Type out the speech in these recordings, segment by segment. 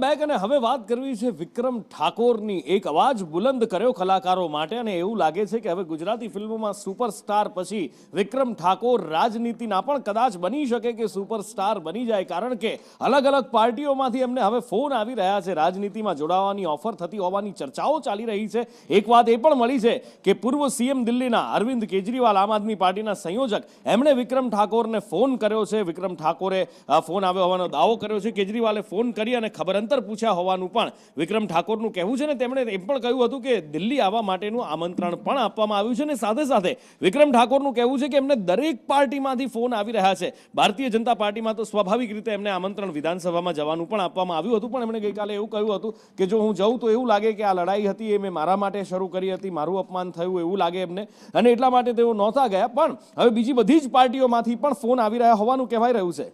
Back અને હવે વાત કરવી છે વિક્રમ ઠાકોરની. એક અવાજ બુલંદ કર્યો કલાકારો માટે અને એવું લાગે છે કે હવે ગુજરાતી ફિલ્મોમાં સુપરસ્ટાર પછી વિક્રમ ઠાકોર રાજનીતિના પણ કદાચ બની શકે કે સુપરસ્ટાર બની જાય, કારણ કે અલગ અલગ પાર્ટીઓમાંથી એમને હવે ફોન આવી રહ્યા છે, રાજનીતિમાં જોડાવાની ઓફર થતી હોવાની ચર્ચાઓ ચાલી રહી છે. એક વાત એ પણ મળી છે કે પૂર્વ સીએમ દિલ્હીના અરવિંદ કેજરીવાલ, આમ આદમી પાર્ટીના સંયોજક, એમણે વિક્રમ ઠાકોરને ફોન કર્યો છે. વિક્રમ ઠાકોરે ફોન આવ્યો હોવાનો દાવો કર્યો છે. કેજરીવાલે ફોન કરી અને ખબર અંતર પૂછ્યા હોવાનું પણ વિક્રમ ઠાકોરનું કહેવું છે ને તેમણે એમ પણ કહ્યું હતું કે દિલ્હી આવવા માટેનું આમંત્રણ પણ આપવામાં આવ્યું છે. અને સાથે સાથે વિક્રમ ઠાકોરનું કહેવું છે કે એમને દરેક પાર્ટીમાંથી ફોન આવી રહ્યા છે. ભારતીય જનતા પાર્ટીમાં તો સ્વાભાવિક રીતે એમને આમંત્રણ વિધાનસભામાં જવાનું પણ આપવામાં આવ્યું હતું, પણ એમણે ગઈકાલે એવું કહ્યું હતું કે જો હું જઉં તો એવું લાગે કે આ લડાઈ હતી એ મેં મારા માટે શરૂ કરી હતી, મારું અપમાન થયું એવું લાગે એમને, અને એટલા માટે તેઓ નહોતા ગયા. પણ હવે બીજી બધી જ પાર્ટીઓમાંથી પણ ફોન આવી રહ્યા હોવાનું કહેવાય રહ્યું છે.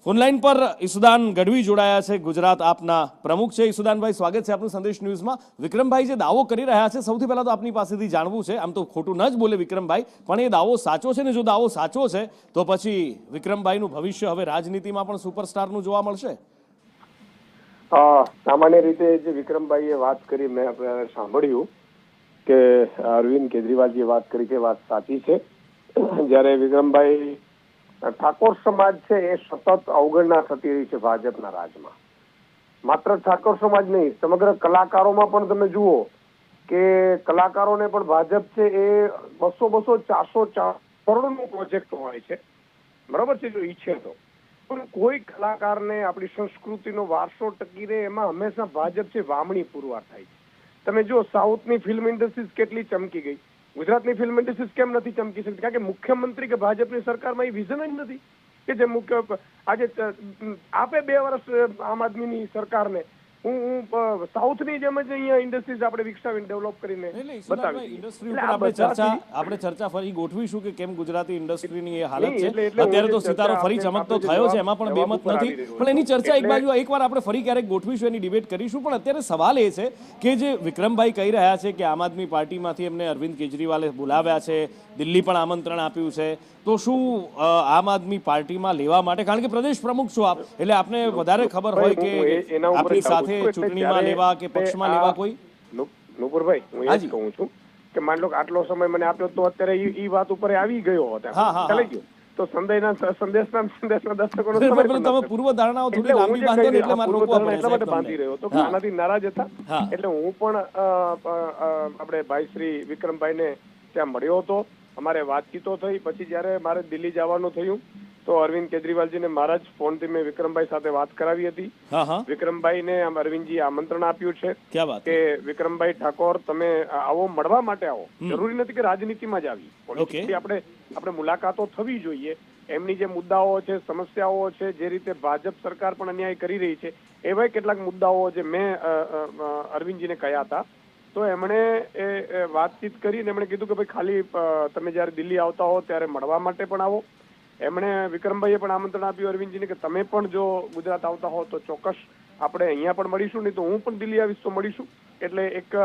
ફોનલાઈન પર ઈસુદાન ગઢવી જોડાયા છે, ગુજરાત આપના પ્રમુખ છે. ઈસુદાનભાઈ, સ્વાગત છે આપનું સંદેશ ન્યૂઝમાં. વિક્રમભાઈ જે દાવો કરી રહ્યા છે, સૌથી પહેલા તો આપની પાસેથી જાણવું છે, આમ તો ખોટું ન જ બોલે વિક્રમભાઈ, પણ એ દાવો સાચો છે ને? જો દાવો સાચો છે તો પછી વિક્રમભાઈનું ભવિષ્ય હવે રાજનીતિમાં પણ સુપરસ્ટારનું જોવા મળશે? સામાન્ય રીતે જે વિક્રમભાઈએ વાત કરી, મેં સાંભળ્યું કે અરવિંદ કેજરીવાલજીએ વાત કરી કે વાત સાચી છે. જ્યારે વિક્રમભાઈ ઠાકોર સમાજ છે એ સતત અવગણના થતી રહી છે ભાજપના રાજમાં. માત્ર ઠાકોર સમાજ નહીં, સમગ્ર કલાકારોમાં પણ તમે જુઓ કે કલાકારોને પણ ભાજપ છે એ 200-400 કરોડનો પ્રોજેક્ટ હોય છે, બરાબર છે, જો ઈચ્છે તો. પણ કોઈ કલાકારને આપણી સંસ્કૃતિનો વારસો ટકી રહે એમાં હંમેશા ભાજપ છે વામણી પુરવાર થાય છે. તમે જો સાઉથની ફિલ્મ ઇન્ડસ્ટ્રીઝ કેટલી ચમકી ગઈ, ગુજરાતની ફિલ્મ ઇન્ડસ્ટ્રીઝ કેમ નથી ચમકી શકતી? કારણ કે મુખ્યમંત્રી કે ભાજપની સરકારમાં એ વિઝન જ નથી કે જે મુખ્ય આજે આપે 2 વર્ષ આમ આદમીની સરકારને હું સાઉથની જેમ જ અહીંયા ઇન્ડસ્ટ્રીઝ આપણે વિકસાવીને ડેવલપ કરીને બતાવી. ઇન્ડસ્ટ્રી ઉપર આપણે ચર્ચા ફરી ગોઠવીશું કે કેમ ગુજરાતી ઇન્ડસ્ટ્રીની એ હાલત છે. અત્યારે તો સિતારો ફરી ચમકતો થયો છે, એમાં પણ બેમત નથી, પણ એની ચર્ચા એકવાર આપણે ફરી ક્યારેક ગોઠવીશું, એની ડિબેટ કરીશું. પણ અત્યારે સવાલ એ છે કે જે વિક્રમભાઈ કહી રહ્યા છે કે આમ આદમી પાર્ટીમાંથી એમને અરવિંદ કેજરીવાલે બોલાવ્યા છે, દિલ્હી પણ આમંત્રણ આપ્યું છે, તો શું આમ આદમી પાર્ટીમાં લેવા માટે, કારણ કે પ્રદેશ પ્રમુખ છો આપ, એટલે આપને વધારે ખબર હોય કે આપની સાથે ચૂંટણીમાં લેવા કે પક્ષમાં લેવા કોઈ? નુપુરભાઈ, હું એ જ કહું છું કે માન લો આટલો સમય મને આપ્યો તો અત્યારે ઈ વાત ઉપર આવી ગયો હતો, ચાલી ગયો તો સંદેશના દર્શકોનો તમે પૂર્વ ધારણાઓ થોડી લાંબી બાંધો ને એટલે મારે રોકવા પડે, એટલા માટે બાંધી રહ્યો તો આનાથી નારાજ હતા. એટલે હું પણ આપણે ભાઈ શ્રી વિક્રમભાઈને ત્યાં મળ્યો હતો, અમારે વાતચીતો થઈ. પછી જયારે મારે દિલ્હી જવાનું થયું તો અરવિંદ કેજરીવાલજીને મારા જ ફોનથી મેં વિક્રમભાઈ સાથે વાત કરાવી હતી. વિક્રમભાઈને અરવિંદજી આમંત્રણ આપ્યું છે કે વિક્રમભાઈ ઠાકોર તમે આવો, મળવા માટે આવો. જરૂરી નથી કે રાજનીતિમાં જ આવી, પોલિટિકલી આપણે મુલાકાતો થવી જોઈએ. એમની જે મુદ્દાઓ છે, સમસ્યાઓ છે, જે રીતે ભાજપ સરકાર પણ અન્યાય કરી રહી છે, એવા કેટલાક મુદ્દાઓ જે મેં અરવિંદજીને કહ્યા હતા. તો એમણે એ વાતચીત કરીને એમણે કીધું કે ભાઈ ખાલી તમે જયારે દિલ્હી આવતા હો ત્યારે મળવા માટે પણ આવો. એમણે વિક્રમભાઈએ પણ આમંત્રણ આપ્યું અરવિંદજીને કે તમે પણ જો ગુજરાત આવતા હો તો ચોક્કસ આપણે અહીંયા પણ મળીશું, નહીં તો હું પણ દિલ્હી આવીશ તો મળીશું. એટલે એક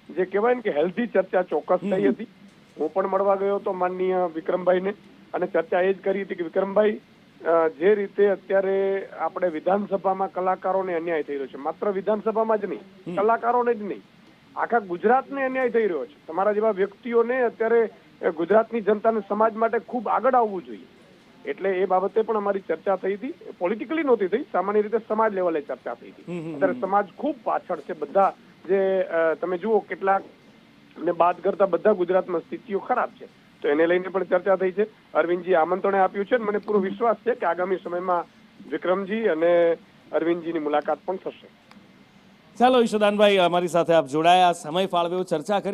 જે કહેવાય ને કે હેલ્ધી ચર્ચા ચોક્કસ થઈ હતી. હું પણ મળવા ગયો હતો માનનીય વિક્રમભાઈને, અને ચર્ચા એ જ કરી હતી કે વિક્રમભાઈ, જે રીતે અત્યારે આપણે વિધાનસભામાં કલાકારોને અન્યાય થઈ રહ્યો છે, માત્ર વિધાનસભામાં જ નહીં, કલાકારોને જ નહીં, આખા ગુજરાતને અન્યાય થઈ રહ્યો છે. તમારા જેવા વ્યક્તિઓને અત્યારે ગુજરાતની જનતાને, સમાજ માટે ખૂબ આગળ આવવું જોઈએ. એટલે એ બાબતે પણ અમારી ચર્ચા થઈ હતી. પોલિટિકલી નહોતી થઈ, સામાન્ય રીતે સમાજ લેવલે ચર્ચા થઈ હતી. અત્યારે સમાજ ખૂબ પાછળ છે. બધા જે તમે જુઓ કેટલાક ને બાદ કરતા બધા ગુજરાતમાં સ્થિતિઓ ખરાબ છે, તો એને લઈને પણ ચર્ચા થઈ છે. અરવિંદજી આમંત્રણે આપ્યું છે. મને પૂરો વિશ્વાસ છે કે આગામી સમયમાં વિક્રમજી અને અરવિંદજીની મુલાકાત પણ થશે. ચાલો ઈશુદાનભાઈ, અમારી સાથે આપ જોડાયા, સમય ફાળવ્યો, ચર્ચા કરી.